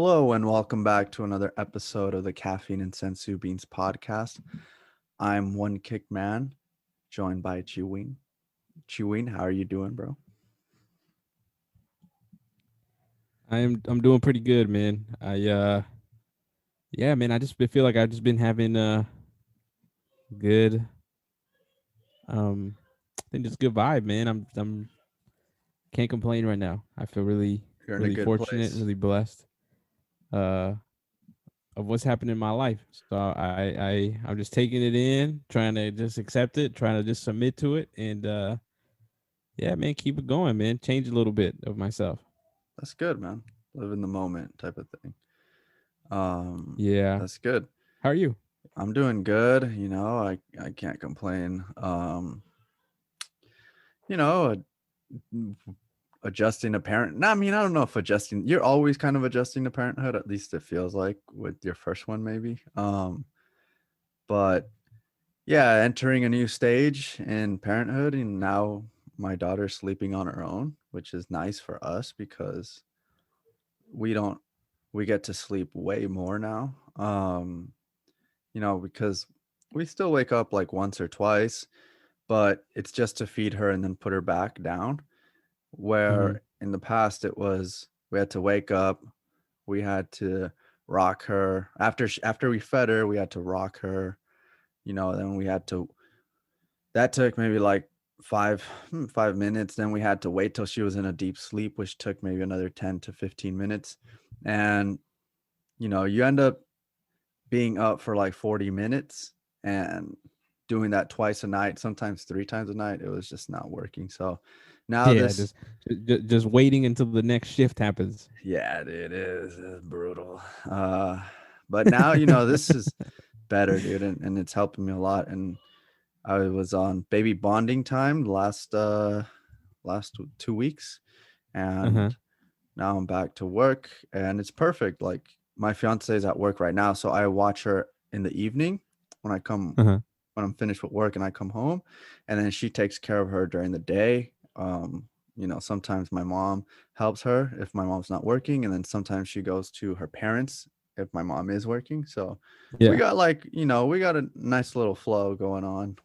Hello and welcome back to another episode of the Caffeine and Sensu Beans podcast. I'm One Kick Man, joined by Chiwing. Chiwing, how are you doing, bro? I'm doing pretty good, man. Yeah, man, feel like I've just been having a good I think just good vibe, man. I'm can't complain right now. I feel You're in a really good fortunate, place. really blessed uh of what's happened in my life. So I'm just taking it in, trying to just accept it, trying to just submit to it and yeah, man, keep it going, man. Change a little bit of myself. That's good, man. Live in the moment type of thing. Um, Yeah. that's good. How are you? I'm doing good. I can't complain. You know, adjusting to parent. No, I mean, I don't know if adjusting. You're always kind of adjusting to parenthood. At least it feels like with your first one, maybe. But yeah, entering a new stage in parenthood, and now my daughter's sleeping on her own, which is nice for us because we don't we get to sleep way more now. Because we still wake up like once or twice, but it's just to feed her and then put her back down. Mhm. Where in the past it was we had to wake up, we had to rock her after we fed her, we had to rock her, then we had to that took maybe like 5 minutes. Then we had to wait till she was in a deep sleep, which took maybe another 10 to 15 minutes. And you end up being up for like 40 minutes and doing that twice a night, sometimes three times a night. It was just not working. So now Yeah, this, just waiting until the next shift happens. yeah, it is it's brutal. But now, this is better, dude. And it's helping me a lot. And I was on baby bonding time last 2 weeks, Uh-huh. and now I'm back to work, and it's perfect. Like my fiance is at work right now, so I watch her in the evening when I come Uh-huh. when I'm finished with work and I come home, and then she takes care of her during the day. Sometimes my mom helps her if my mom's not working, and then sometimes she goes to her parents if my mom is working. So we Yeah. got we got a nice little flow going on.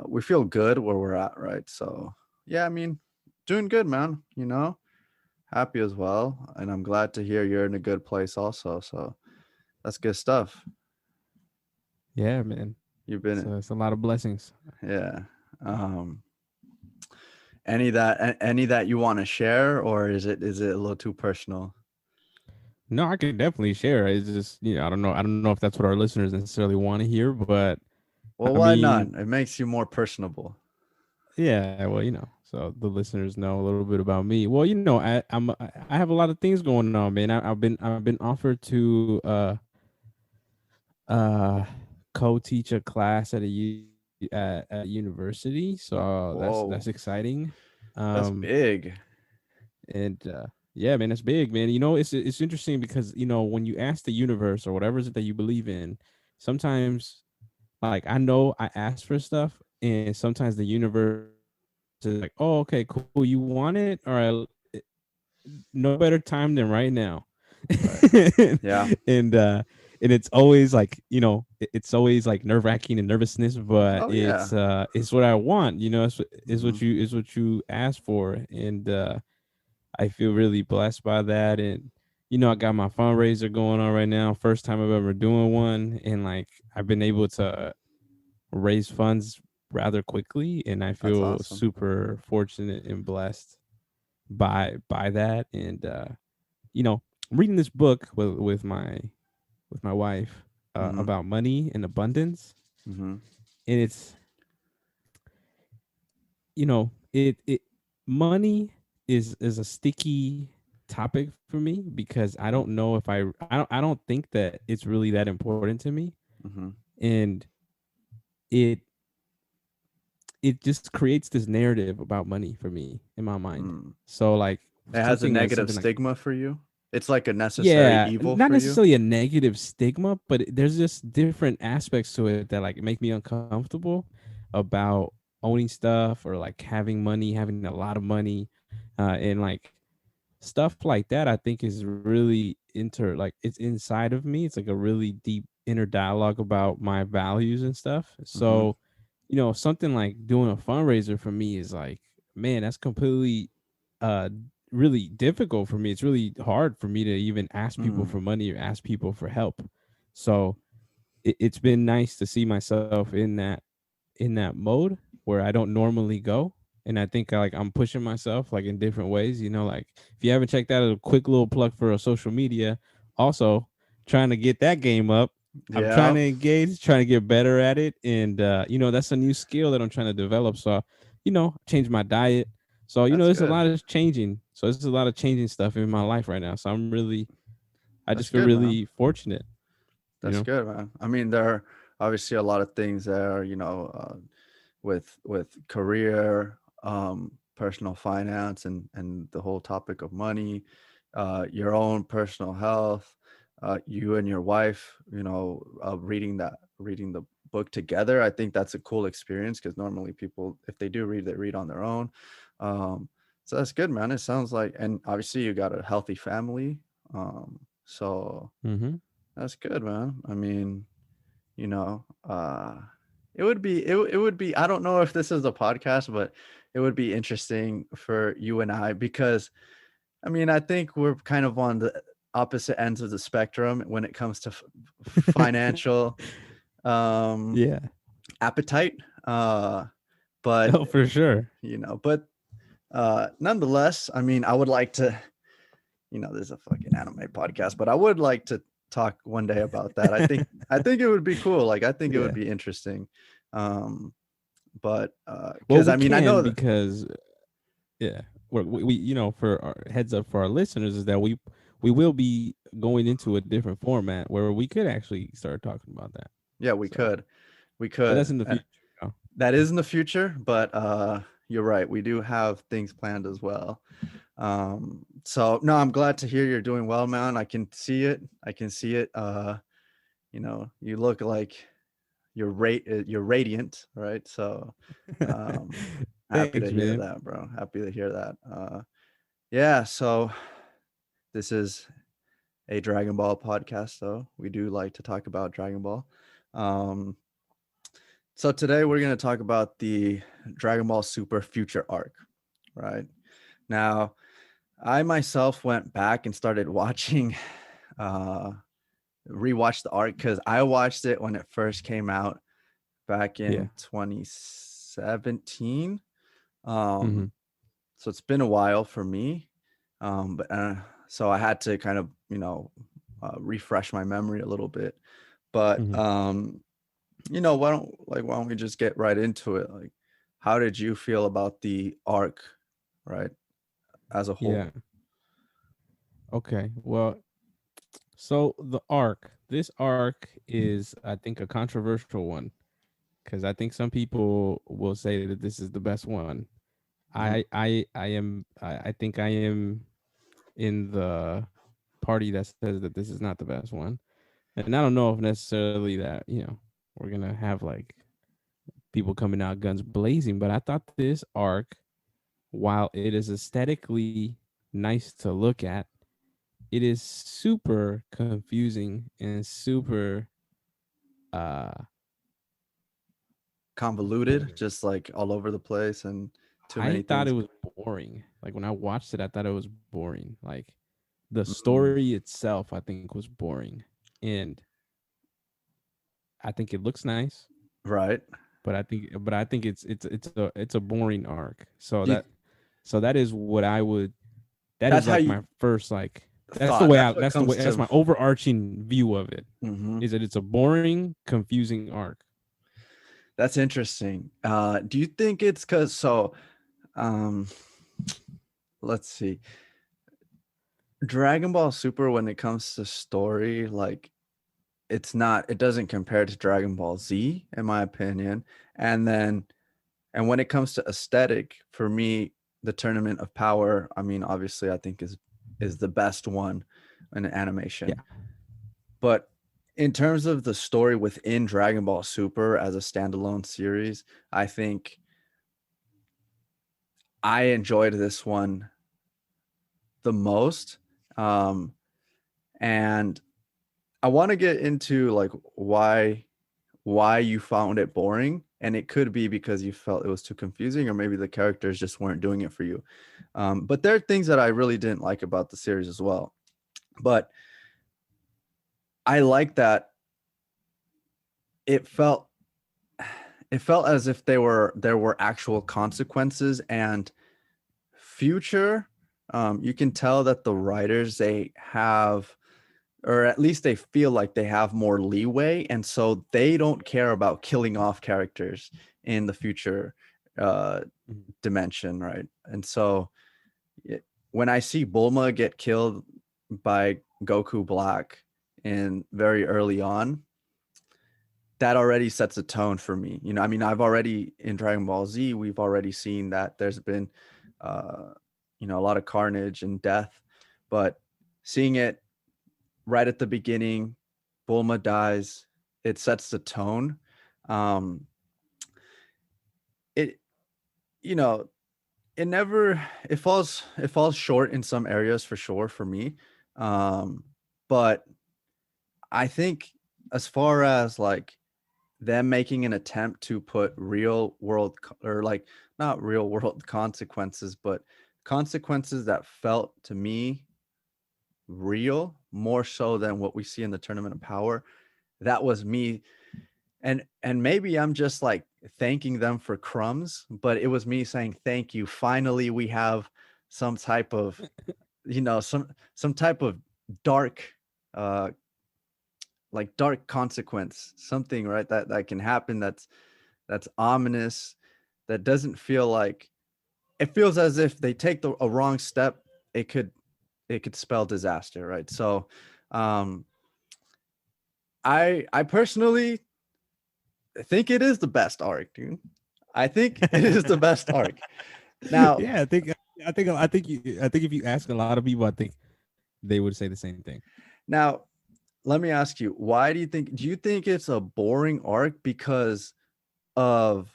We feel good where we're at, right? So yeah, I mean, doing good, man. Happy as well, and I'm glad to hear you're in a good place also. So that's good stuff. Yeah, man. You've been, It's a lot of blessings. yeah. Um, any that you want to share, or is it a little too personal? No, I could definitely share. It's just, I don't know if that's what our listeners necessarily want to hear, but Well, I why not? mean, It makes you more personable. yeah, well, so the listeners know a little bit about me. Well, I have a lot of things going on, man. I've been offered to uh co-teach a class at a university, so that's Whoa, exciting. that's Um big. And yeah, man, that's big, man. It's interesting because when you ask the universe or whatever is it that you believe in, sometimes like I know I ask for stuff, and sometimes the universe is like, "Oh, okay, cool, you want it? All right, no better time than right now." Right. Yeah. and and it's always like it's always like nerve wracking and nervousness, but Oh yeah. it's what I want. Hmm. It's what you ask for, and I feel really blessed by that. And I got my fundraiser going on right now. First time I've ever doing one, and like I've been able to raise funds rather quickly, and I That's feel awesome. super fortunate and blessed by that. And I'm reading this book with my wife Hmm. about money and abundance, Hmm. and it's it money is a sticky topic for me because I don't know if I don't think that it's really that important to me, Hmm. and it it just creates this narrative about money for me in my mind. Mm. So like It has a negative something like, stigma for you. It's like a necessary yeah, evil not for you. necessarily a negative stigma, but there's just different aspects to it that like make me uncomfortable about owning stuff or like having money, having a lot of money, and like stuff like that I think is really like it's inside of me. It's like a really deep inner dialogue about my values and stuff. Mm-hmm. So, something like doing a fundraiser for me is like, man, that's completely uh really difficult for me. It's really hard for me to even ask people Mm. for money or ask people for help. So it's been nice to see myself in that mode where I don't normally go. And I think like I'm pushing myself like in different ways. Like if you haven't checked out a quick little plug for a social media, also trying to get that game up. I'm trying Yeah, to engage, trying to get better at it. And that's a new skill that I'm trying to develop. So, change my diet. So, that's there's a good. lot of changing. So there's a lot of changing stuff in my life right now. So I That's just feel good, man. really fortunate, you That's know? good, man. I mean, there are obviously a lot of things there, with career, personal finance, and the whole topic of money, your own personal health, you and your wife, reading the book together. I think that's a cool experience because normally people, if they do read, they read on their own. Um, so that's good, man. It sounds like, and obviously you got a healthy family. So Mm-hmm. that's good, man. I mean, you know, it would be I don't know if this is a podcast, but it would be interesting for you and I because I mean, I think we're kind of on the opposite ends of the spectrum when it comes to financial um Yeah. appetite. But Oh, for sure. but nonetheless, I mean, I would like to, this is a fucking anime podcast, but I would like to talk one day about that. I think it would be cool. Like I think it would Yeah. be interesting. Um, but Well, because I we mean, I can know that, because yeah, we for our heads up for our listeners is that we will be going into a different format where we could actually start talking about that. yeah, we So, could, we but that's could. in the future. That is in the future, but you're right. We do have things planned as well. So no, I'm glad to hear you're doing well, man. I can see it. I can see it. You look like you're radiant, right? So um happy to Thanks, hear man. that, bro. Happy to hear that. Yeah, so this is a Dragon Ball podcast, so we do like to talk about Dragon Ball. Um so today we're going to talk about the Dragon Ball Super Future Arc, right? Now, I myself went back and started watching uh rewatched the arc cuz I watched it when it first came out back Yeah. in 2017. Mm-hmm. Um, so it's been a while for me. But so I had to kind of, refresh my memory a little bit. But Mm-hmm. why don't we just get right into it? Like, how did you feel about the arc, right, as a Yeah. whole? Okay. Well, so this arc is, I think, a controversial one because I think some people will say that this is the best one. Hmm. I think I am in the party that says that this is not the best one. And I don't know if necessarily that, we're gonna have like people coming out guns blazing, but I thought this arc, while it is aesthetically nice to look at, it is super confusing and super uh Convoluted, just like all over the place, and too I many thought it things. was boring. Like when I watched it, I thought it was boring. Like the Mm, story itself, I think was boring. And I think it looks nice, right. but I think it's a boring arc. So Do you, that is what I would that is that's how like you my first like thought. That's what that's my overarching view of it. mhm. Is that it's a boring, confusing arc. That's interesting. Do you think it's because um, let's see, Dragon Ball Super when it comes to story, like it doesn't compare to Dragon Ball Z, in my opinion. And then, and when it comes to aesthetic, for me, the Tournament of Power, I mean, obviously, I think is the best one in Yeah. animation. But in terms of the story within Dragon Ball Super as a standalone series, I think I enjoyed this one the most. Um, and I want to get into like why you found it boring, and it could be because you felt it was too confusing, or maybe the characters just weren't doing it for you. But there are things that I really didn't like about the series as well. But I like that it felt it felt as if there were actual consequences and future. You can tell that the writers, they have, or at least they feel like they have more leeway, and so they don't care about killing off characters in the future uh Mhm. dimension, right? And so when I see Bulma get killed by Goku Black in very early on, that already sets a tone for me. I mean, I've already in Dragon Ball Z, we've already seen that there's been, uh, a lot of carnage and death, but seeing it right at the beginning, Bulma dies, it sets the tone. Um, it, you know, it never, it falls short in some areas for sure for me. Um, but I think as far as like them making an attempt to put real world or like not real world consequences, but consequences that felt to me real more so than what we see in the Tournament of Power. That was me. And maybe I'm just like thanking them for crumbs, but it was me saying thank you. Finally, we have some type of, some type of dark, uh like dark consequence, something, right, that can happen, that's ominous, that doesn't feel like, it feels as if they take a wrong step, it could spell disaster, right? So um I personally think it is the best arc, dude. I think it is the best arc. Now, Yeah, I think if you ask a lot of people, I think they would say the same thing. now let me ask you, why do you think it's a boring arc because of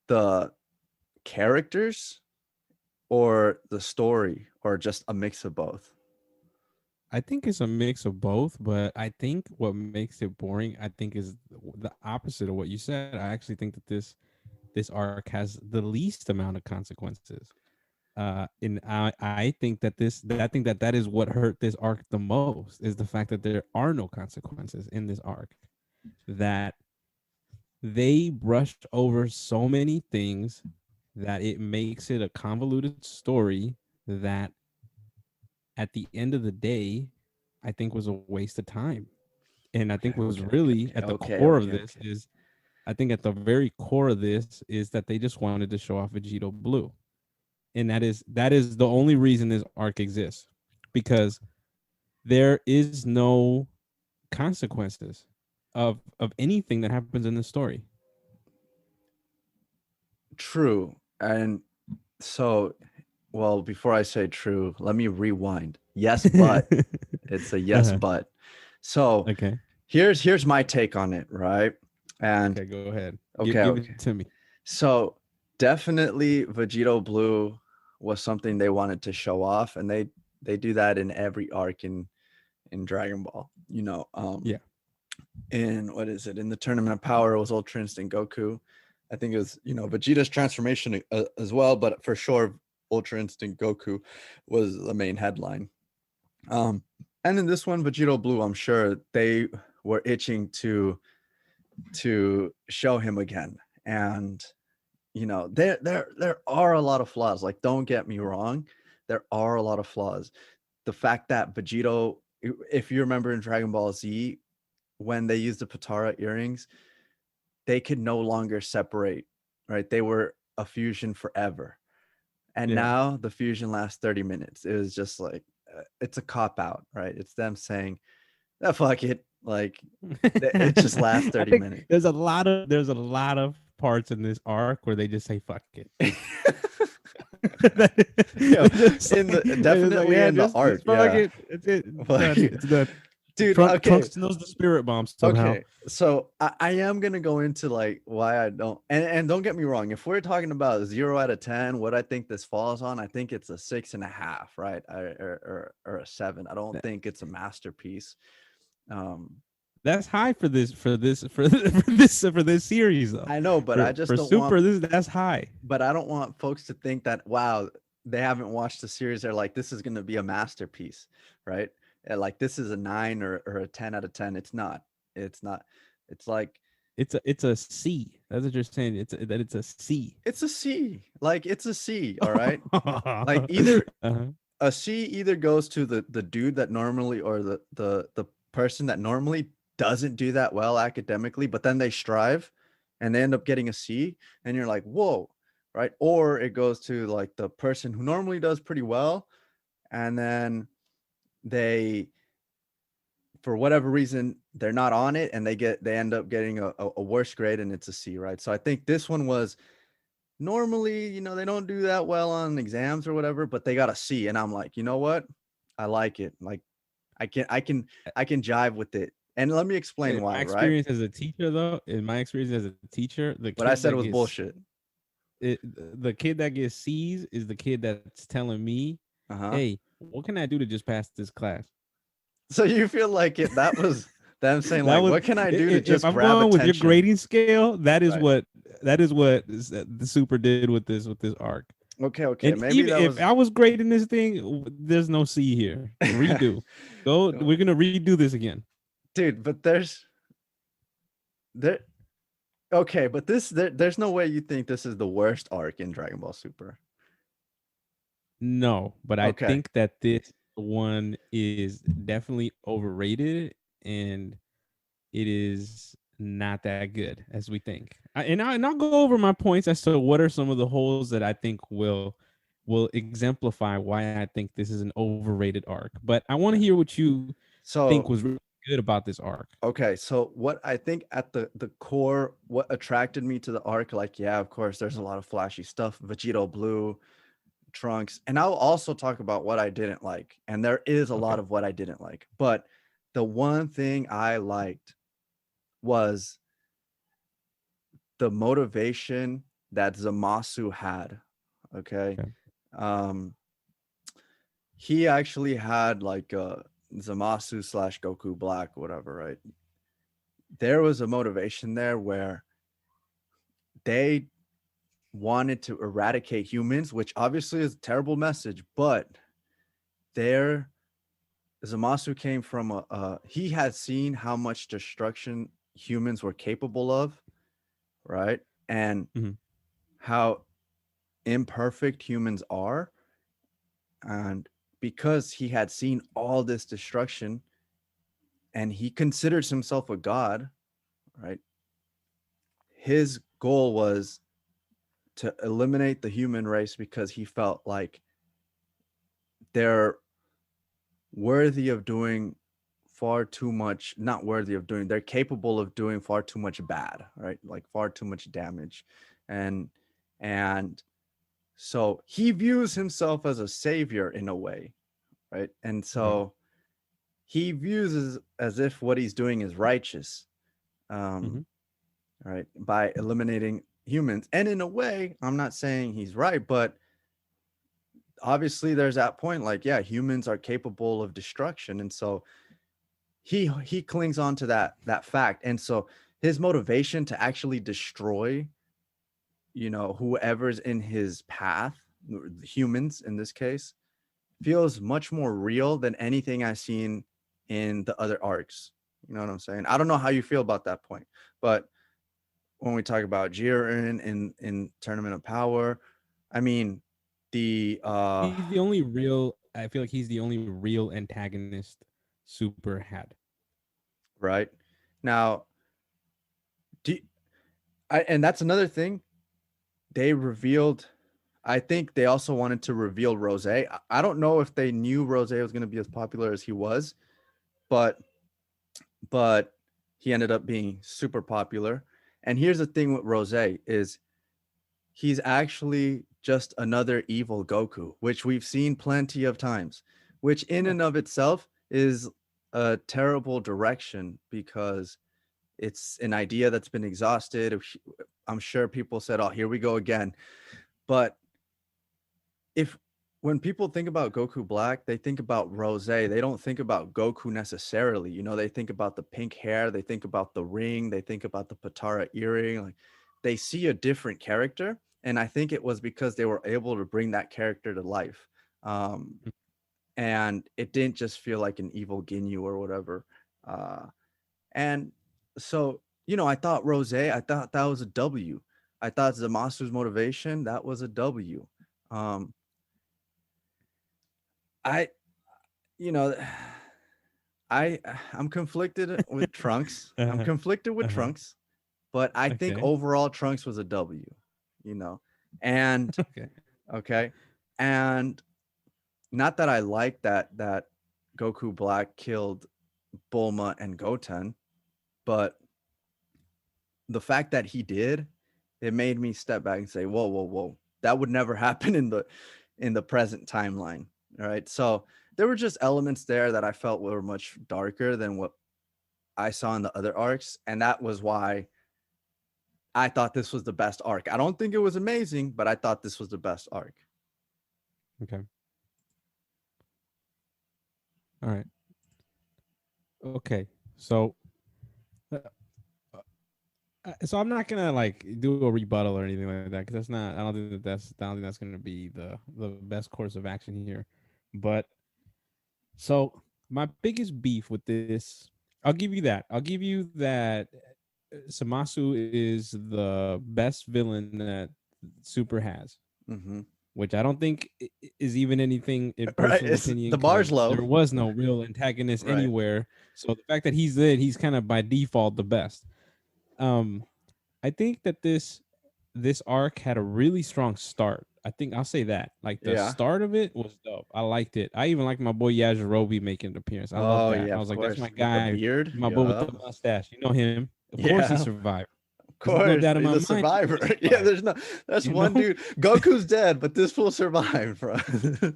the characters or the story or just a mix of both? I think it's a mix of both, but I think what makes it boring, I think, is the opposite of what you said. I actually think that this arc has the least amount of consequences. And I think that I think that that is what hurt this arc the most, is the fact that there are no consequences in this arc. That they brushed over so many things that it makes it a convoluted story that at the end of the day, I think was a waste of time. And I think Okay, was okay, okay, really okay, at the okay, core of okay, this okay. is, I think at the very core of this is that they just wanted to show off Vegito Blue. And that is the only reason this arc exists. Because there is no consequences of anything that happens in the story. True. And so, well, before I say true, let me rewind. Yes, but it's a yes, Uh-huh. but. So Okay. here's my take on it, right? And Okay, go ahead. okay, Give it okay. to me. So definitely Vegito Blue was something they wanted to show off, and they do that in every arc in Dragon Ball. Yeah. In what is it? In the Tournament of Power, it was Ultra Instinct Goku. I think it was, Vegeta's transformation as well, but for sure Ultra Instinct Goku was the main headline. Um, and in this one, Vegito Blue, I'm sure they were itching to show him again. And there are a lot of flaws. Like, don't get me wrong, there are a lot of flaws. The fact that Vegito, if you remember in Dragon Ball Z, when they used the Patara earrings, they could no longer separate, right? They were a fusion forever. And Yeah. now the fusion lasts 30 minutes. It was just like, it's a cop out, right? It's them saying, oh, fuck it. Like, it just lasts I 30 think minutes. there's a lot of parts in this arc where they just say fuck it. Yo, They're just in like, the they're just like, definitely yeah, in the just art, fuck yeah. it. It's it. It's Like, done. It's done. dude. Okay, Trunks knows the spirit bomb somehow. okay. So I am gonna go into like why I don't, and don't get me wrong. If we're talking about 0 out of 10, what I think this falls on, I think it's a 6.5, right? Or a 7. I don't That- think it's a masterpiece. Um, That's high for this series though. I know, but I just For don't want, Super, this that's high. but I don't want folks to think that wow, they haven't watched the series. They're like, this is gonna be a masterpiece, right? Like this is a 9 or a 10 out of 10. It's not. It's not. It's like It's a C. That's what you're saying. It's a C. it's a C. Like it's a C. All right. Like either Uh-huh. a C either goes to the dude that normally, or the person that normally doesn't do that well academically, but then they strive and they end up getting a C, and you're like, whoa, right? Or it goes to like the person who normally does pretty well, and then they, for whatever reason, they're not on it, and they end up getting a worse grade, and it's a C, right? So I think this one was normally, they don't do that well on exams or whatever, but they got a C, and I'm like, you know what? I like it. Like I can jive with it. And let me explain In my why, right? experience as a teacher, though, in my experience as a teacher, What I said was bullshit. the kid that gets C's is the kid that's telling me, Uh-huh. "Hey, what can I do to just pass this class?" So you feel like that was them saying That like, was what can I do to if just I'm grab going with your attention? grading scale, Right. that is what the Super did with this arc. Okay, okay. And Maybe even that if was I was grading this thing, there's no C here. Redo. Go. We're gonna redo this again. dude, but there okay, but there's no way you think this is the worst arc in Dragon Ball Super. No, but I Okay. think that this one is definitely overrated and it is not that good as we think. And I'll go over my points as to what are some of the holes that I think will exemplify why I think this is an overrated arc. But I want to Okay. hear what you think So was really good about this arc. okay, so what I think at the core, what attracted me to the arc, like, yeah, of course, there's a lot of flashy stuff, Vegito Blue, Trunks, and I'll also talk about what I didn't like. And there is a lot Okay. of what I didn't like. But the one thing I liked was the motivation that Zamasu had. Okay. Okay. Um, he actually had like Zamasu slash Goku Black, whatever, right? There was a motivation there where they wanted to eradicate humans, which obviously is a terrible message, but there Zamasu came from he had seen how much destruction humans were capable of, right? And Mhm. how imperfect humans are. And because he had seen all this destruction and he considers himself a god, right? His goal was to eliminate the human race because he felt like they're worthy of doing far too much, not worthy of doing, they're capable of doing far too much bad, right? Like far too much damage. And and so he views himself as a savior in a way, right? And Right. so he views as if what he's doing is righteous, Mhm. um, right? By eliminating humans. And in a way, I'm not saying he's right, but obviously there's that point like, yeah, humans are capable of destruction. And so he clings on to that fact. And so his motivation to actually destroy, whoever's in his path, humans in this case, feels much more real than anything I've seen in the other arcs. You know what I'm saying? I don't know how you feel about that point, but when we talk about Jiren in Tournament of Power, I mean the He's the only real I feel like he's the only real antagonist Super had. right now, do and that's another thing they revealed. I think they also wanted to reveal Rose. I don't know if they knew Rose was going to be as popular as he was, but but he ended up being super popular. And here's the thing with Rose is he's actually just another evil Goku, which we've seen plenty of times, which in Yeah. and of itself is a terrible direction because it's an idea that's been exhausted. I'm sure people said, "Oh, here we go again." But if when people think about Goku Black, they think about Rose. They don't think about Goku necessarily. You know, they think about the pink hair, they think about the ring, they think about the Patara earring. Like they see a different character, and I think it was because they were able to bring that character to life. Um, and it didn't just feel like an evil Ginyu or whatever. Uh, and so, you know, I thought Rose, I thought that was a W. I thought Zamasu's motivation, that was a W. Um, I, you know, I I'm conflicted with Trunks. I'm Uh-huh. conflicted with Uh-huh. Trunks, but I think Okay. overall Trunks was a W, you know. And Okay. okay. And not that I like that Goku Black killed Bulma and Goten, but the fact that he did, it made me step back and say, "Whoa, whoa, whoa. That would never happen in the present timeline." All right? So, there were just elements there that I felt were much darker than what I saw in the other arcs, and that was why I thought this was the best arc. I don't think it was amazing, but I thought this was the best arc. Okay. All right. Okay. So, uh, so I'm not gonna like do a rebuttal or anything like that because that's not. I don't think that that's. I don't think that's gonna be the best course of action here. But so my biggest beef with this, I'll give you that. I'll give you that. Samasu is the best villain that Super has, Mhm. which I don't think is even anything in Right? personal It's opinion the bar's because low. there was no real antagonist Right. anywhere. So the fact that he's there, he's kind of by default the best. Um, I think that this arc had a really strong start. I think I'll say that. Like the Yeah. start of it was dope. I liked it. I even liked my boy Yajirobe making an appearance. I love Oh, that. yeah, I of was like, that's my course. With the guy, beard. my boy with the Yup. mustache. You know him. Of course he Yeah. survived. Of There's no course, doubt in he's my a mind he's survivor. gonna Yeah, survive. there's no that's You one know? dude. Goku's dead, but this fool survived, bro.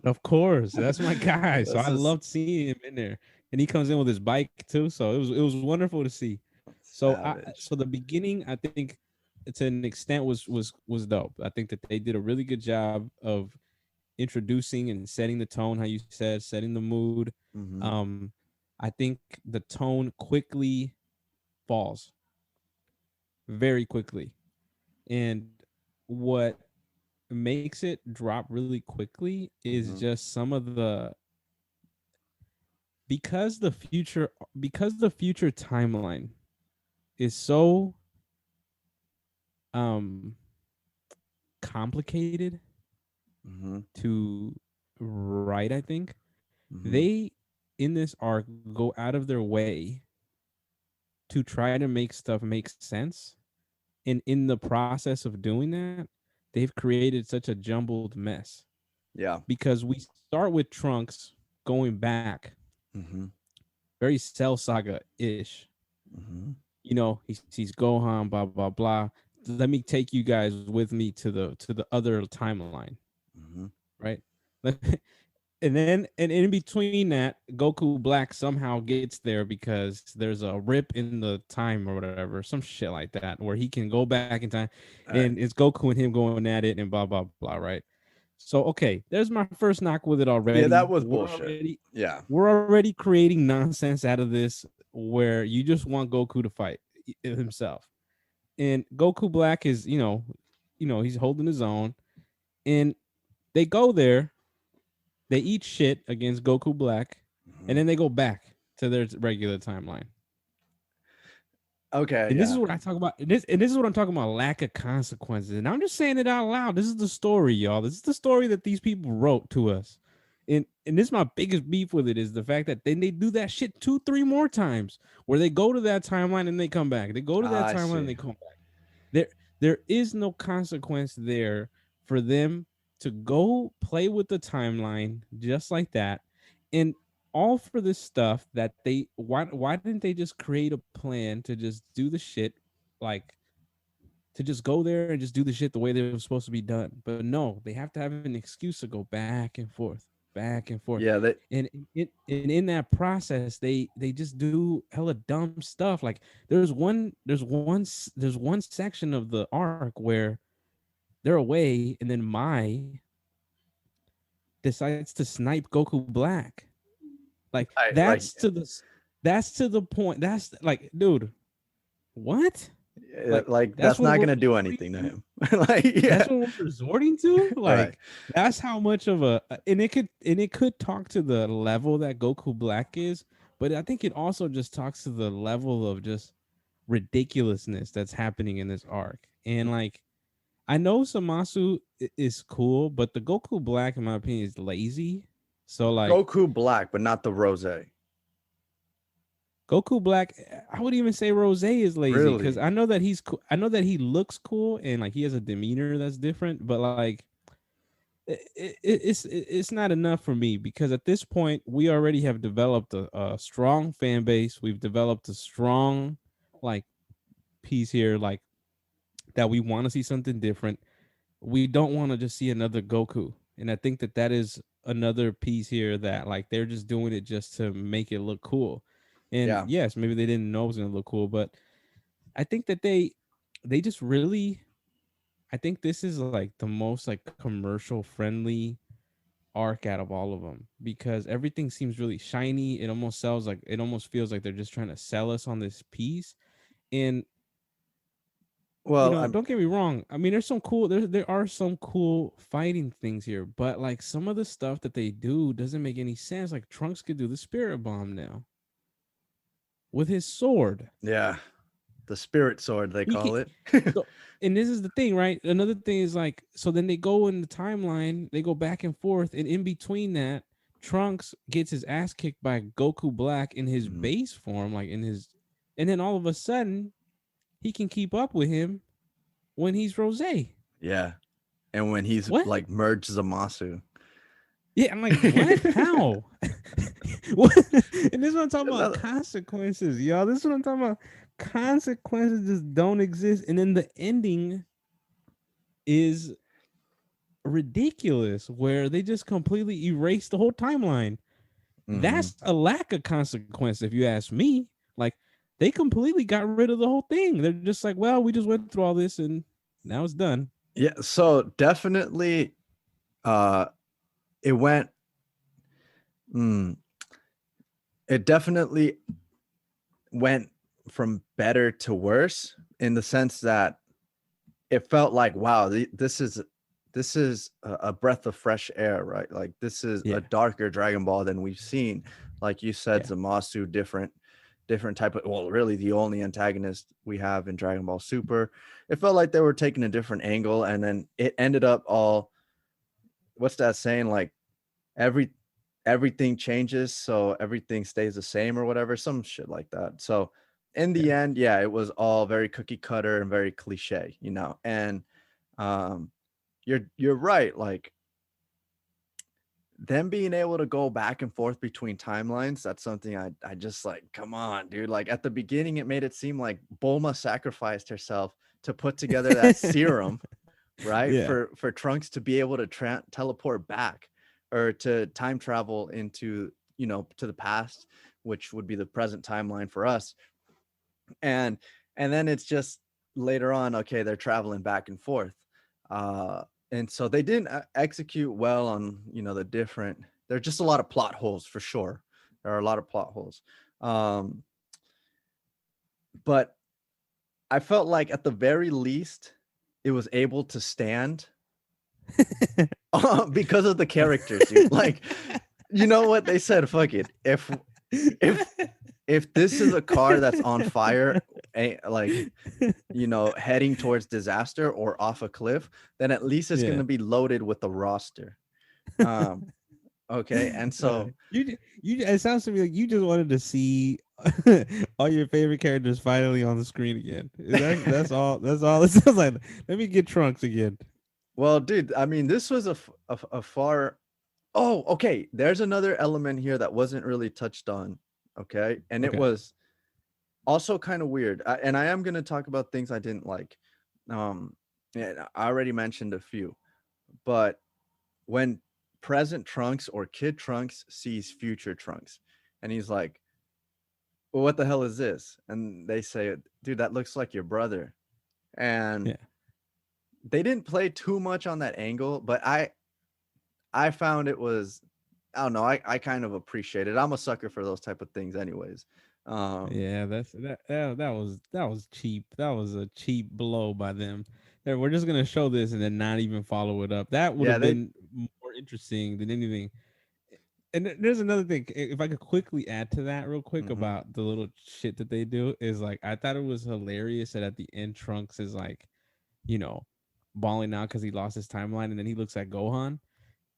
Of course. That's my guy. So That's I just loved seeing him in there. And he comes in with his bike too. So it was wonderful to see. savage. So the beginning, I think to an extent was dope. I think that they did a really good job of introducing and setting the tone, how you said, setting the mood. Mhm. Um, I think the tone quickly falls very quickly. And what makes it drop really quickly is Mhm. just some of the because the future timeline is so um complicated Mhm. to write, I think Mhm. they in this arc go out of their way to try to make stuff make sense. And in the process of doing that, they've created such a jumbled mess Yeah. because we start with Trunks going back, Mhm. very Cell Saga ish. Mhm. You know, he sees Gohan, blah blah blah. Let me take you guys with me to the other timeline, Mhm. right? And then and in between that, Goku Black somehow gets there because there's a rip in the time or whatever, some shit like that, where he can go back in time, and Alright. it's Goku and him going at it and blah blah blah, right? So okay, there's my first knock with it Yeah, already. that was bullshit. Yeah. We're already creating nonsense out of this where you just want Goku to fight himself. And Goku Black is, he's holding his own. And they go there, they eat shit against Goku Black, and Mhm. then they go back to their regular timeline. Okay, And this is yeah. what I talk about. This is what I'm talking about, lack of consequences. And I'm just saying it out loud. This is the story, y'all. This is the story that these people wrote to us. And this is my biggest beef with it is the fact that then they do that shit 2, 3 more times where they go to that timeline and they come back. They go to that I timeline and see. they come back. There there is no consequence there for them to go play with the timeline just like that. And all for this stuff that why didn't they just create a plan to just do the shit, like to just go there and just do the shit the way they were supposed to be done? But no, they have to have an excuse to go back and forth. back and forth. Yeah, that And in that process, they just do hella dumb stuff. Like there's one section of the arc where they're away, and then Mai decides to snipe Goku Black. Like I like that's to the point. That's like, dude, what? Like like that's that's what not we're gonna do resorting anything to to? him. Like That's yeah, what we're resorting to? right. Like that's how much of a and it could talk to the level that Goku Black is, but I think it also just talks to the level of just ridiculousness that's happening in this arc. And like I know Samasu is cool, but the Goku Black in my opinion is lazy. So like Goku Black, but not the Rose. Goku Black, I would even say Rose is lazy because Really? I know that he's cool. I know that he looks cool and like he has a demeanor that's different, but like it's not enough for me because at this point we already have developed a strong fan base. We've developed a strong like piece here, like that we want to see something different. We don't want to just see another Goku, and I think that that is another piece here that like they're just doing it just to make it look cool. And Yeah. yes, maybe they didn't know it was gonna look cool, but I think that they just really I think this is like the most like commercial friendly arc out of all of them because everything seems really shiny. It almost feels like they're just trying to sell us on this piece. And Well, I'm don't get me wrong. I mean, there are some cool fighting things here, but like some of the stuff that they do doesn't make any sense. Like Trunks could do the spirit bomb now with his sword. yeah, the spirit sword they He can call it. so and this is the thing, right? Another thing is like so then they go in the timeline, they go back and forth, and in between that, Trunks gets his ass kicked by Goku Black in his Mhm. base form, like in his and then all of a sudden he can keep up with him when he's Rose. Yeah, and when he's What? like merged Zamasu. Yeah, I'm like, what? How? What? And this is what I'm talking about Another- consequences, y'all. This is what I'm talking about. Consequences just don't exist. And then the ending is ridiculous where they just completely erase the whole timeline. Mhm. That's a lack of consequence, if you ask me. Like they completely got rid of the whole thing. They're just like, well, we just went through all this and now it's done. Yeah, so definitely uh it went mm, it definitely went from better to worse in the sense that it felt like wow, this is a breath of fresh air, right? Like this is a Yeah, darker Dragon Ball than we've seen. Like you said, yeah, Zamasu, different type of, well, really the only antagonist we have in Dragon Ball Super. It felt like they were taking a different angle, and then it ended up all, what's that saying? Like every everything changes, so everything stays the same or whatever, some shit like that. So in the yeah. end, yeah, it was all very cookie cutter and very cliche, you know. And um you're right, like them being able to go back and forth between timelines, that's something I just like, come on, dude. Like at the beginning, it made it seem like Bulma sacrificed herself to put together that serum, right? Yeah, For Trunks to be able to teleport back or to time travel into, to the past, which would be the present timeline for us. And then it's just later on, okay, they're traveling back and forth. And so they didn't execute well on, the different, there's just a lot of plot holes for sure. There are a lot of plot holes. Um, but I felt like at the very least, it was able to stand because of the characters, dude. Like, you know what they said? Fuck it. If if this is a car that's on fire, like, heading towards disaster or off a cliff, then at least it's going yeah. to be loaded with the roster. Um, okay, and so It sounds to me like you just wanted to see all your favorite characters finally on the screen again. That's all. That's all. It sounds like. Let me get Trunks again. well, dude, I mean, this was a far. Oh, okay. There's another element here that wasn't really touched on. Okay, and it Okay. was also kind of weird. And I am going to talk about things I didn't like. Um, yeah, I already mentioned a few, but when present Trunks or Kid Trunks sees future Trunks, and he's like, well, what the hell is this? And they say, dude, that looks like your brother. And Yeah. they didn't play too much on that angle, but I found it was, I don't know, I kind of appreciate it. I'm a sucker for those type of things anyways. Yeah, that was cheap. That was a cheap blow by them. We're just gonna show this and then not even follow it up. That would Yeah, have they been more interesting than anything. And there's another thing. If I could quickly add to that real quick mhm. about the little shit that they do is like I thought it was hilarious that at the end Trunks is like, you know, balling out because he lost his timeline, and then he looks at Gohan,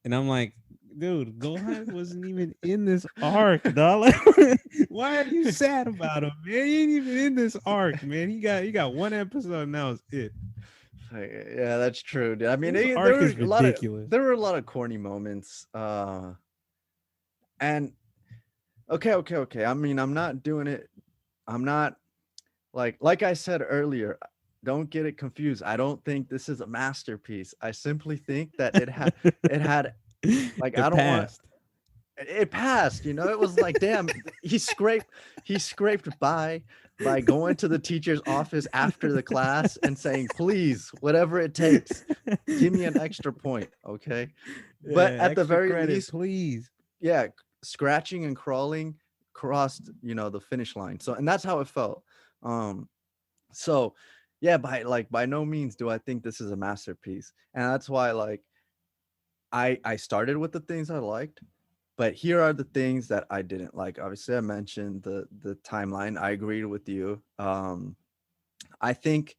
and I'm like, dude, Gohan wasn't even in this arc, dog. Like, why are you sad about him, man? He ain't even in this arc, man. He got one episode, and that was it. Yeah, that's true, dude. I mean, This there arc were is a lot of ridiculous. corny moments. And okay. I mean, I'm not doing it. I'm not like I said earlier. Don't get it confused. I don't think this is a masterpiece. I simply think that it had like I It don't want passed. it passed, you know. It was like, damn, he scraped by going to the teacher's office after the class and saying, please, whatever it takes, give me an extra point, okay? But Yeah, at the extra very credit, least, please. yeah, scratching and crawling crossed, the finish line. So, and that's how it felt. Um, so yeah, by no means do I think this is a masterpiece. And that's why like I started with the things I liked, but here are the things that I didn't like. Obviously, I mentioned the timeline. I agreed with you. I think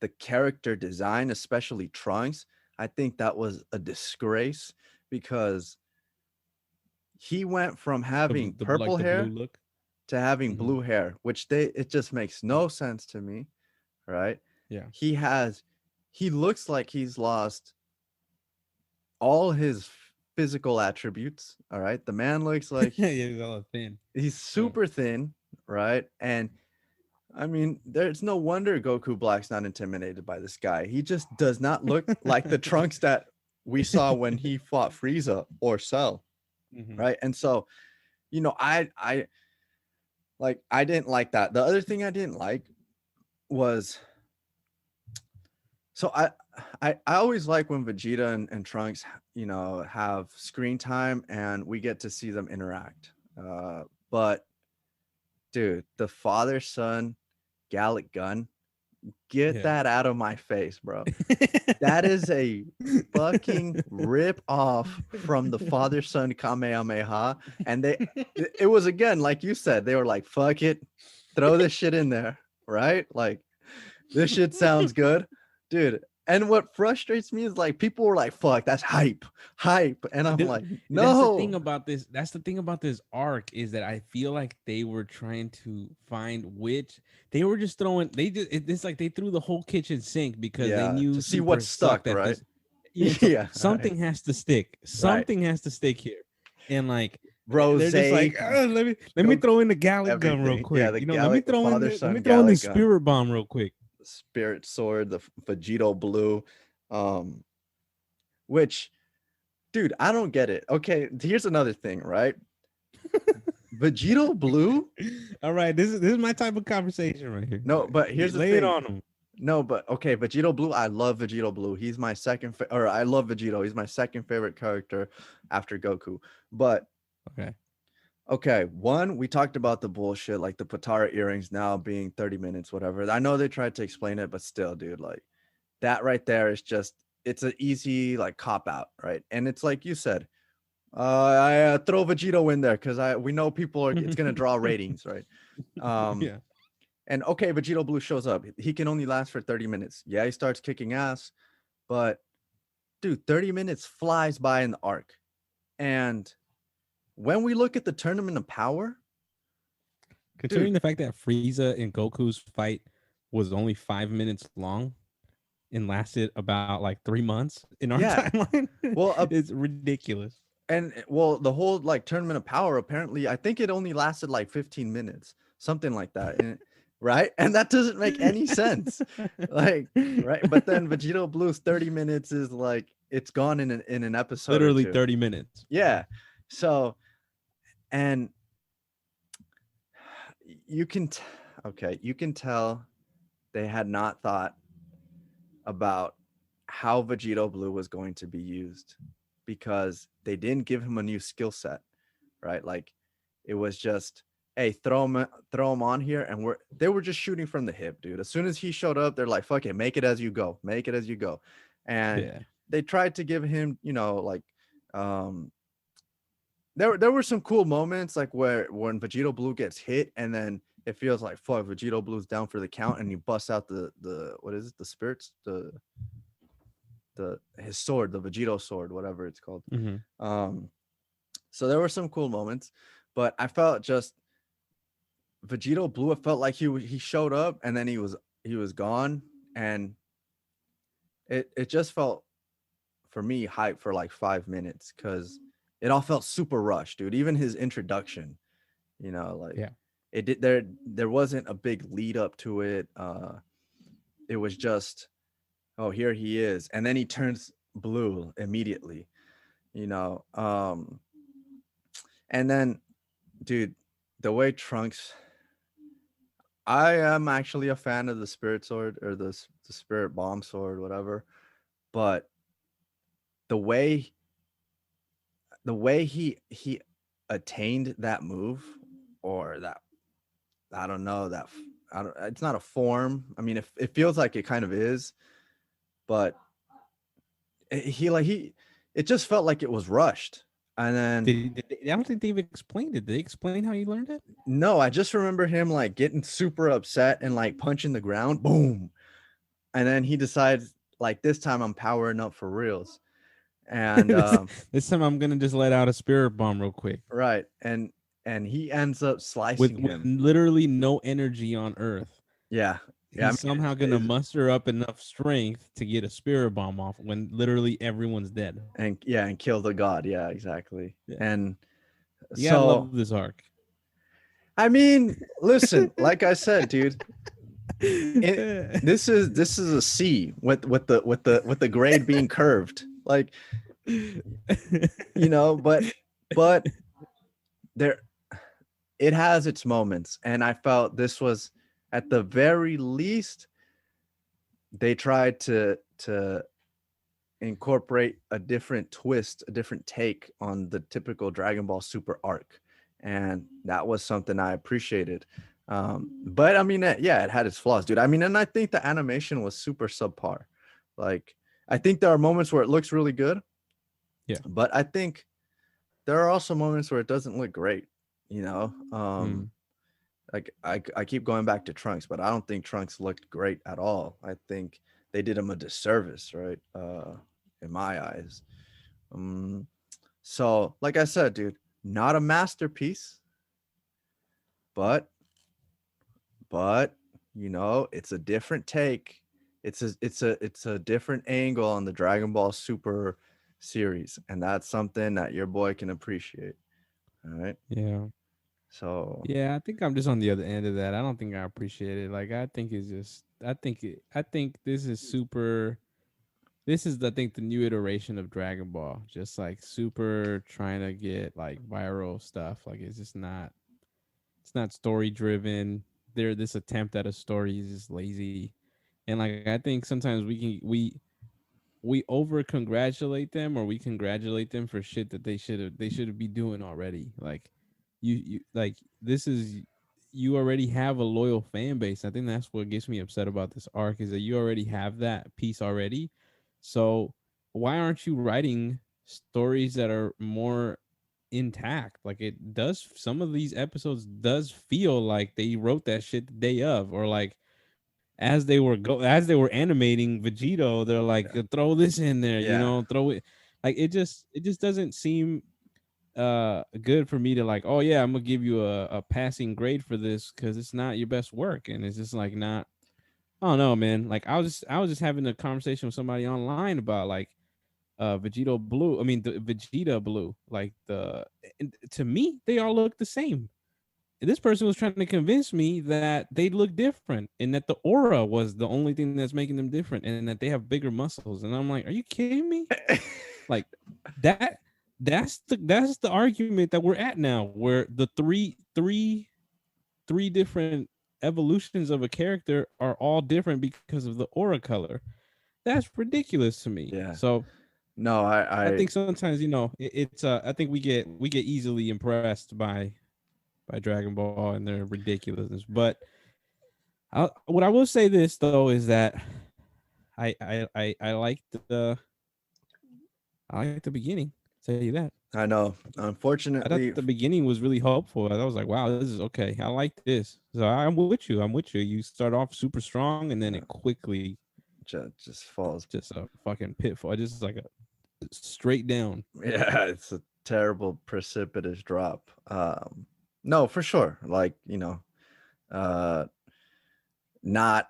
the character design, especially Trunks, I think that was a disgrace because he went from having The like purple the blue hair look. to having Hmm. blue hair, which it just makes no sense to me, right? Yeah. He has he looks like he's lost all his physical attributes, all right? The man looks like Yeah, he's all thin. he's Yeah. super thin, right? And I mean, there's no wonder Goku Black's not intimidated by this guy. He just does not look like the Trunks that we saw when he fought Frieza or Cell, Hmm. right? And so, I didn't like that. The other thing I didn't like was so I always like when Vegeta and Trunks, have screen time and we get to see them interact. But dude, the father son Gallic gun, get Yeah. that out of my face, bro. That is a fucking rip off from the father son Kamehameha. And it was again, like you said, they were like, fuck it, throw this shit in there, right? Like, this shit sounds good, dude. And what frustrates me is like people were like, fuck, that's hype. And I'm like, That's the thing no. about this. That's the thing about this arc is that I feel like they were trying to find which they were just throwing. It's like they threw the whole kitchen sink because they Yeah, knew to see Super what's stuck, sucked at right? this. Yeah, so Yeah, right. something has to stick. Right. Something has to stick here, and like Rose, they're just like, let me go throw in the Gallic gun real everything. Yeah, quick. the Let me Gallic throw in father the let son me throw in the Gallic gun, spirit bomb real quick. the spirit sword, the Vegito blue, um, which, dude, I don't get it. Okay, here's another thing, right? Vegito blue. All right, this is my type of conversation right here. No, but here's the Lay it thing. on them. No, but okay, Vegito Blue. I love Vegito Blue. He's my or I love Vegito. He's my second favorite character after Goku. But Okay. okay, one, we talked about the bullshit, like the Patara earrings now being 30 minutes, whatever. I know they tried to explain it, but still, dude, like that right there is just it's an easy like cop out, right? And it's like you said, I throw Vegito in there because we know people are it's gonna draw ratings, right? Um, Yeah. And okay, Vegito Blue shows up. He can only last for 30 minutes. Yeah, he starts kicking ass, but dude, 30 minutes flies by in the arc. And when we look at the tournament of power, Considering dude, the fact that Frieza and Goku's fight was only 5 minutes long and lasted about like 3 months in our yeah. timeline, Well, it's ridiculous. the whole like tournament of power apparently, I think it only lasted like 15 minutes, something like that. Right? And that doesn't make any sense. Like, right? But then Vegito Blue's 30 minutes is like it's gone in an episode or Literally two. 30 minutes. Yeah. So, and you can okay, you can tell they had not thought about how Vegito Blue was going to be used, because they didn't give him a new skill set, right? Like, it was just, hey, throw him on here, and they were just shooting from the hip, dude. As soon as he showed up, they're like, fuck it, make it as you go, make it as you go. And Yeah. they tried to give him, like, um there were some cool moments, like where when Vegito Blue gets hit, and then it feels like, fuck, Vegito Blue's down for the count, and he busts out the what is it, the spirits, the his sword, the Vegito sword, whatever it's called. Mm-hmm. Um, so there were some cool moments, but I felt just Vegito Blue. It felt like he showed up, and then he was gone, and it just felt, for me, hype for like 5 minutes, because it all felt super rushed, dude. Even his introduction, like, Yeah. it did there wasn't a big lead up to it. It was just, oh, here he is, and then he turns blue immediately, you know. And then, dude, the way Trunks, I am actually a fan of the Spirit Sword, or the Spirit Bomb Sword, whatever. But the way he attained that move, or that, I don't know, I don't, it's not a form. I mean, it feels like it kind of is, but it just felt like it was rushed. And then, I don't think they've explained it. Did they explain how you learned it? no, I just remember him like getting super upset and like punching the ground, boom. And then he decides, like, this time I'm powering up for reals. And this, this time I'm gonna just let out a spirit bomb real quick right. And he ends up with slicing him. literally no energy on Earth. Yeah. Yeah. I He's mean, somehow gonna muster up enough strength to get a spirit bomb off when literally everyone's dead. and yeah, and kill the god. Yeah, exactly. Yeah, And you gotta so, love this arc. I mean, listen, like I said, dude, this is a C, with the grade being curved. Like, but there, it has its moments, and I felt this was, at the very least, they tried to incorporate a different twist, a different take on the typical Dragon Ball Super arc, and that was something I appreciated. But I mean, yeah, it had its flaws, dude. I mean, and I think the animation was super subpar. Like, I think there are moments where it looks really good, Yeah. but I think there are also moments where it doesn't look great. You know, Mm. like, I keep going back to Trunks, but I don't think Trunks looked great at all. I think they did him a disservice, right? In my eyes. Um, so, like I said, dude, not a masterpiece, but but it's a different take. It's a different angle on the Dragon Ball Super series, and that's something that your boy can appreciate. All right. Yeah. So, Yeah, I think I'm just on the other end of that. I don't think I appreciate it. Like I think this is super. This is, I think, the new iteration of Dragon Ball. Just like super trying to get like viral stuff. Like it's just not. It's not story driven. There, this attempt at a story is just lazy. And like I think sometimes we over congratulate them, or we congratulate them for shit that they should be doing already. Like you like this is, you already have a loyal fan base. I think that's what gets me upset about this arc, is that you already have that piece already. So why aren't you writing stories that are more intact? Like, it does, some of these episodes does feel like they wrote that shit the day of, or like as they were animating Vegito, they're like, yeah. throw this in there, Yeah. throw it. Like it just doesn't seem good for me to like, oh yeah, I'm gonna give you a passing grade for this because it's not your best work. And it's just like not, I don't know, man. Like I was just having a conversation with somebody online about like Vegito Blue. I mean the Vegeta Blue. Like to me, they all look the same. this person was trying to convince me that they look different and that the aura was the only thing that's making them different and that they have bigger muscles. And I'm like, are you kidding me? Like that that's the argument that we're at now, where the three different evolutions of a character are all different because of the aura color. That's ridiculous to me. Yeah. So No, I I think sometimes, it's I think we get easily impressed by Dragon Ball and their ridiculousness. But what I will say this though is that I like the beginning. I'll tell you that. I know. I thought Unfortunately, the beginning was really hopeful. I was like, wow, this is okay. I like this. So I'm with you. I'm with you. You start off super strong and then it yeah, quickly just falls. just a fucking pitfall. Just like a straight down. Yeah, it's a terrible precipitous drop. No, for sure. Like, uh not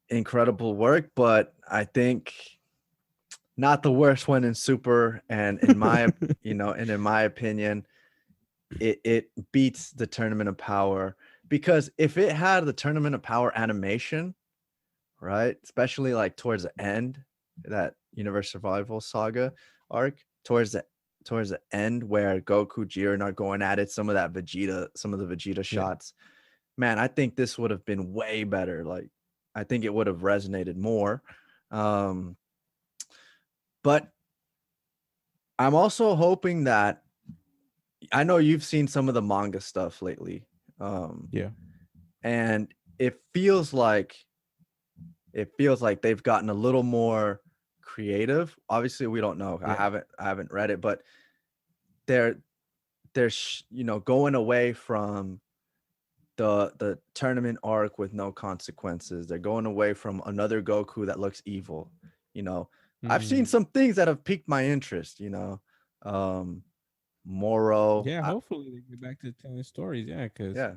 incredible work, but I think not the worst one in Super. And in my, and in my opinion, it beats the Tournament of Power, because if it had the Tournament of Power animation, right, especially like towards the end, that Universe Survival Saga arc, towards the end where Goku, Jiren are going at it, some of the Vegeta Yeah. shots, man, I think this would have been way better. Like, I think it would have resonated more. Um, but I'm also hoping that, I know you've seen some of the manga stuff lately. Um, Yeah. and it feels like they've gotten a little more creative. Obviously, we don't know. I Yeah. haven't read it, but they're going away from the tournament arc with no consequences. They're going away from another Goku that looks evil. You know, I've seen Mm. some things that have piqued my interest. Um, Moro. Yeah, hopefully they get back to telling stories. Yeah, because Yeah,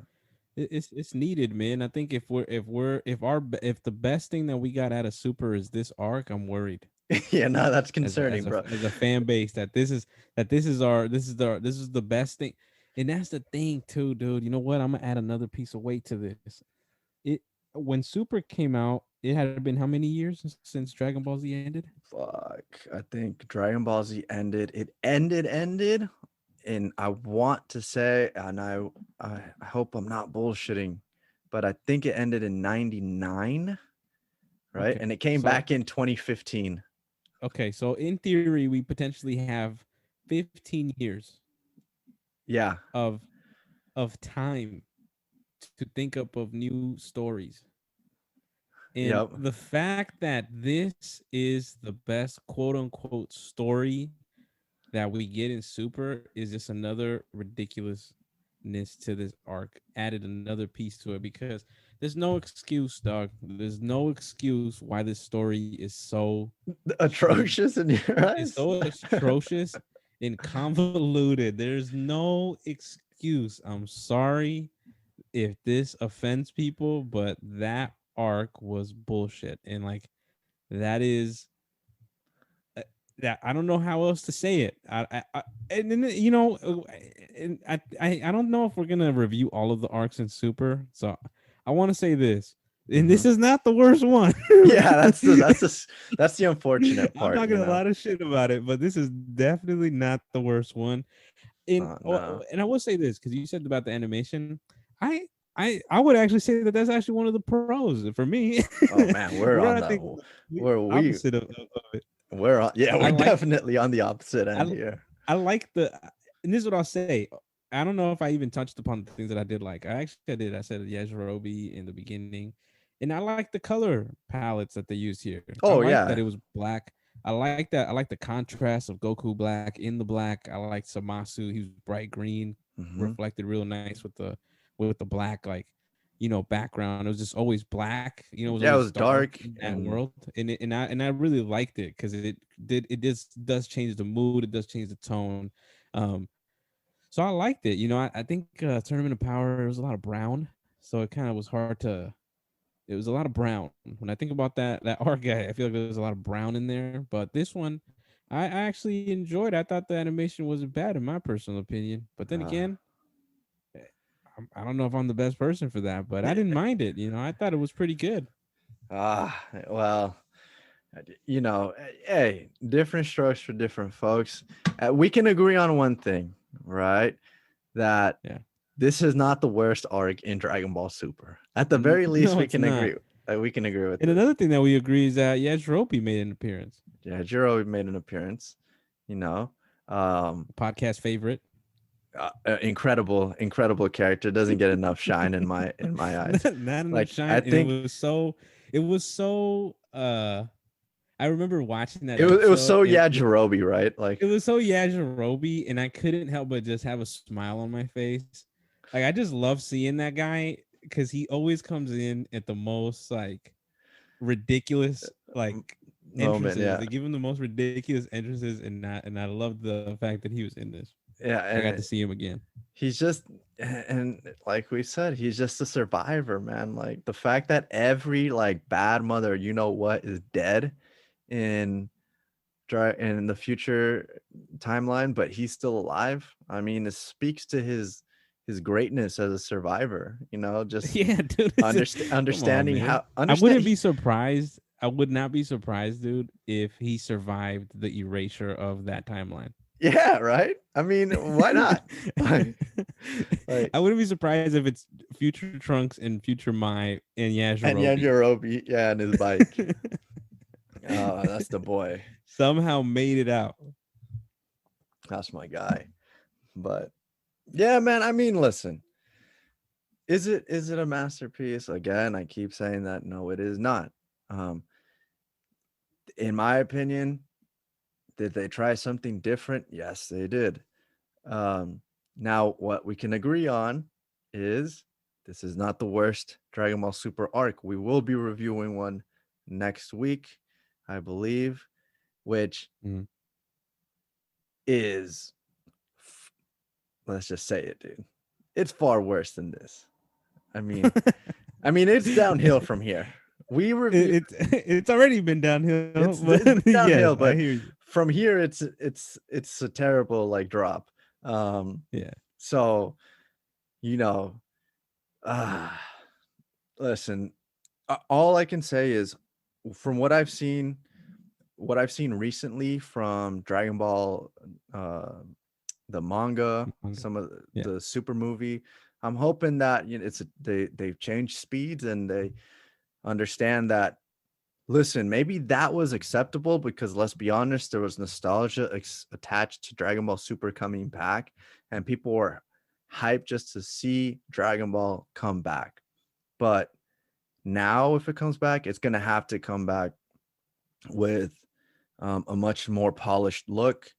it's needed, man. I think if the best thing that we got out of Super is this arc, I'm worried yeah. No, that's as a concerning, bro. as a fan base that this is the best thing, and that's the thing too, dude. You know what? I'm gonna add another piece of weight to this. It When Super came out, it had been how many years since Dragon Ball Z ended? Fuck. I think Dragon Ball Z ended. It ended, and I want to say, and I hope I'm not bullshitting, but I think it ended in '99, right? Okay, And it came so back in 2015. so in theory, we potentially have 15 years Yeah. of time to think up of new stories. And Yep. the fact that this is the best quote unquote story that we get in Super is just another ridiculousness to this arc, added another piece to it, because there's no excuse, dog. There's no excuse why this story is so cheap. Atrocious in your It's eyes. so atrocious and convoluted. There's no excuse. I'm sorry if this offends people, but that arc was bullshit. And like that is that I don't know how else to say it. And then and I don't know if we're gonna review all of the arcs in Super. So I want to say this, and Hmm. this is not the worst one. Yeah, that's the unfortunate I'm part, talking a lot of shit about it, but this is definitely not the worst one. Oh no. And I will say this because you said about the animation. I I would actually say that that's actually one of the pros for me. Oh man, We're I think we're we opposite of it. we're on, yeah, I we're like definitely on the opposite I end here. I like and this is what I'll say. I don't know if I even touched upon the things that I did like. I did. I said Yajirobe in the beginning, and I like the color palettes that they used here. I Oh like that it yeah. was black. I like that. I like the contrast of Goku black in the black. I like Samasu. He was bright green, Hmm. reflected real nice with the black background. It was just always black. It was Yeah, it always was dark dark, in that and world, and I really liked it because it does change the mood. It does change the tone. Um, so I liked it. I think Tournament of Power, there was a lot of brown, so it kind of was hard to. It was a lot of brown. When I think about that arc, I feel like there was a lot of brown in there. But this one, I actually enjoyed. I thought the animation wasn't bad in my personal opinion. But then uh, again, I don't know if I'm the best person for that, but I didn't mind it. I thought it was pretty good. Well, hey, different strokes for different folks. We can agree on one thing, right? That Yeah. this is not the worst arc in Dragon Ball Super. At the very least, No, we it's can not. agree. We can agree with And this. another thing that we agree is that Yajirobe made an appearance. Yeah, Jiro made an appearance. You know, um, Podcast favorite. incredible character. Doesn't get enough shine in my eyes. Not enough Like shine, I and think it was so I remember watching that it was episode. so Yajirobe, right? It Like was so Yajirobe, and I couldn't help but just have a smile on my face. Like I just love seeing that guy because he always comes in at the most like ridiculous moment, entrances. yeah, They give him the most ridiculous entrances, and I love the fact that he was in this. yeah, I got and to see him again. he's just and like we said, he's just a survivor, man. Like the fact that every like bad mother, you know what, is dead in in the future timeline, but he's still alive. I mean, it speaks to his greatness as a survivor. Just Yeah, dude. Come on, understanding man. how I understand. wouldn't be surprised. I would not be surprised, dude, if he survived the erasure of that timeline. Yeah, right. I mean, why not? Like I wouldn't be surprised if it's Future Trunks and Future Mai and and Yajirobe Yajirobe, yeah, and his bike. Oh, that's the boy. somehow made it out. That's my guy. But yeah, man. I mean, listen. Is it a masterpiece? Again, I keep saying that no, it is not. Um, in my opinion, did they try something different? Yes, they did. Um, Now, what we can agree on is this is not the worst Dragon Ball Super arc. We will be reviewing one next week, I believe, which Mhm. is, let's just say it, dude. It's far worse than this. I mean, it's downhill from here. We review It's already been downhill, it's but been yes, downhill, I but hear you. from here it's a terrible like drop. Um, Yeah. so you know, uh, listen, all I can say is from what I've seen recently from Dragon Ball, uh, the manga, Manga. some of Yeah. the super movie. I'm hoping that they've changed speeds and they understand that. Listen, maybe that was acceptable because let's be honest, there was nostalgia attached to Dragon Ball Super coming back, and people were hyped just to see Dragon Ball come back. But now, if it comes back, it's gonna have to come back with a much more polished look,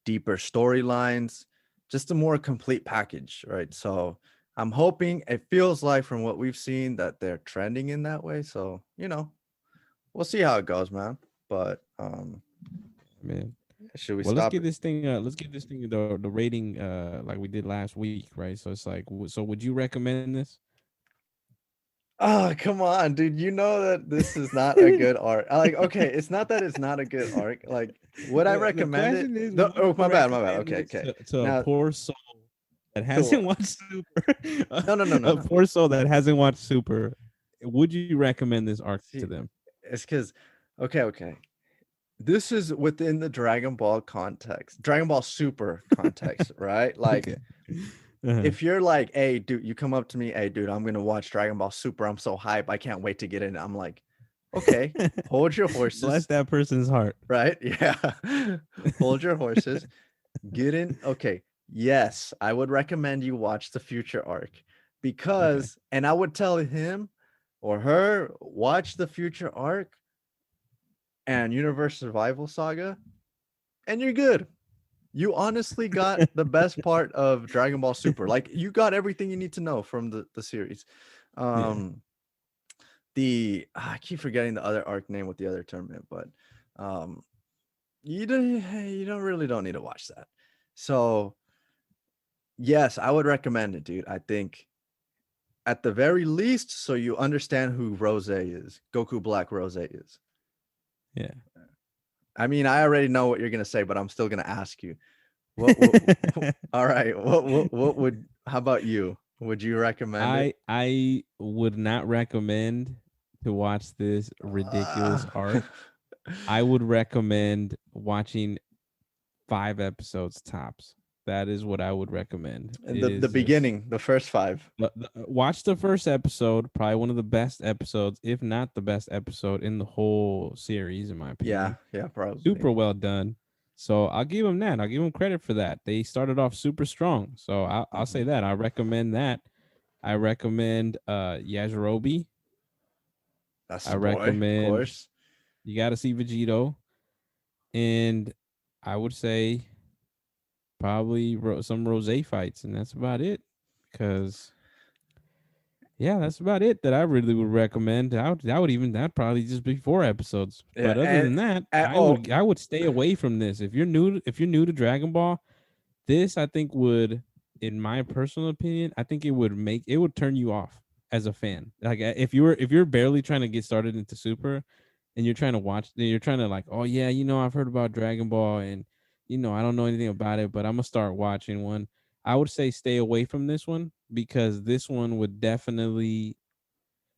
deeper storylines, just a more complete package, right? So I'm hoping it feels like from what we've seen that they're trending in that way. So we'll see how it goes, man. But Man. should we Well, let's stop get it? this thing. Let's get this thing the rating. Like we did last week, right? So it's like, so would you recommend this? Oh, come on, dude. You know that this is not a good arc. Like, okay, it's not that it's not a good arc. Like, would I The recommend it? question is, The, would you oh, my bad, my bad. recommend Okay, this okay. to a Now, poor soul that to hasn't watched Super? no, no, no, no, A no. poor soul that hasn't watched Super. Would you recommend this arc to See, them? it's because, okay. This is within the Dragon Ball context, Dragon Ball Super context, right? Like, Okay. Uh-huh. if you're like, hey, dude, you come up to me, hey, dude, I'm gonna watch Dragon Ball Super. I'm so hype. I can't wait to get in. I'm like, okay, hold your Bless horses, that person's heart. right? Yeah. Hold your horses. Get in. Okay. Yes, I would recommend you watch the Future Arc Okay. because, and I would tell him or her, watch the Future Arc and Universe Survival Saga, and you're good. You honestly got the best part of Dragon Ball Super. Like you got everything you need to know from the series. Yeah. Um I keep forgetting the other arc name with the other tournament, but um you don't need to watch that. So yes, I would recommend it, dude. I think at the very least, so you understand who Rose is, Goku Black Rose is. Yeah. I mean, I already know what you're gonna say, but I'm still gonna ask you. What all right, what would how about you? Would you recommend it? I would not recommend to watch this ridiculous Ah. arc. I would recommend watching 5 episodes tops. That is what I would recommend. And It the is just beginning, the first five. watch the first episode, probably one of the best episodes, if not the best episode in the whole series, in my Yeah, opinion. yeah, probably. Super well done. So I'll give them that. I'll give them credit for that. They started off super strong. So I'll say Hmm. that. I recommend that. I recommend Yajirobe. That's I the boy, of recommend course. you got to see Vegito, and I would say probably some rose fights, and that's about it. Because yeah, that's about it that I really would recommend. That probably just be 4 episodes. Yeah, But other than that, and oh, I would stay away from this. If you're new to Dragon Ball, this I think would, in my personal opinion, I think it would turn you off as a fan. Like if you're barely trying to get started into Super, and you're trying to like, oh yeah, I've heard about Dragon Ball, and I don't know anything about it, but I'm gonna start watching one. I would say stay away from this one because this one would definitely.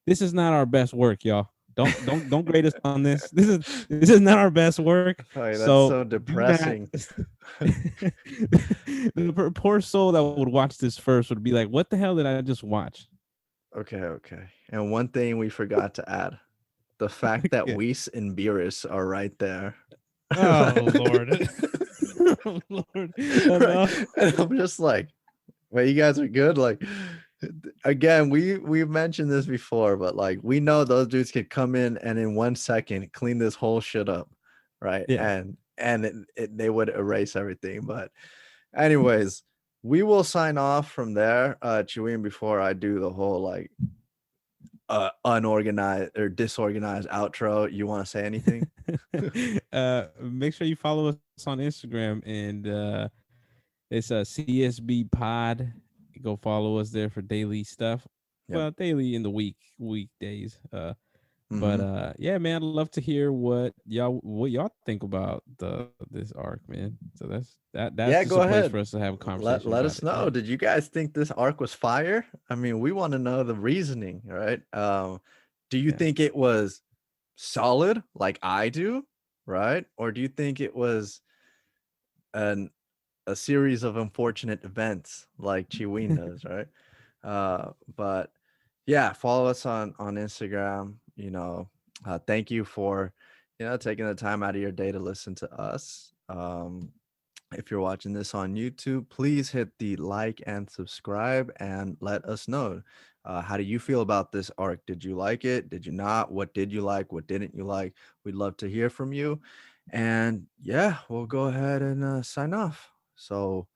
This is not our best work, y'all. Don't grade us on this. This is not our best work. sorry, that's So so do not. depressing. The poor soul that would watch this first would be like, "What the hell did I just watch?" Okay, okay. And one thing we forgot to add, the fact that Yeah. Weiss and Beerus are right there. Oh Lord, oh Lord, Right. enough. And I'm just like, wait, you guys are good. Like, again, we've mentioned this before, but like we know those dudes could come in and in 1 second clean this whole shit up, right? Yeah. And they would erase everything. But anyways, we will sign off from there. Chewing before I do the whole like unorganized or disorganized outro. You want to say anything? Make sure you follow us on Instagram, and it's a CSB Pod. Go follow us there for daily stuff. Yep. Well, daily in the weekdays. But Mm-hmm. yeah, man, I'd love to hear what y'all think about the this arc, man. So that's Yeah, just a go place for ahead. us to have a Let conversation let about us it. Yeah. know. Did you guys think this arc was fire? I mean, we want to know the reasoning, right? Do you Yeah. think it was solid like I do, right? Or do you think it was an a series of unfortunate events like Chiwin does, right? But yeah, follow us on Instagram. Thank you for taking the time out of your day to listen to us. If you're watching this on YouTube, please hit the like and subscribe and let us know. How do you feel about this arc? Did you like it? Did you not? What did you like? What didn't you like? We'd love to hear from you. And yeah, we'll go ahead and sign off. So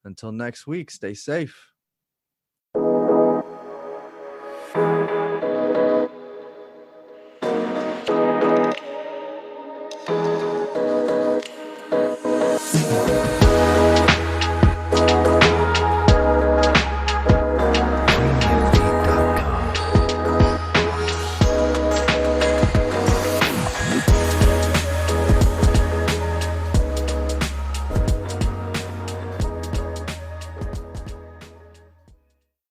until next week, stay safe.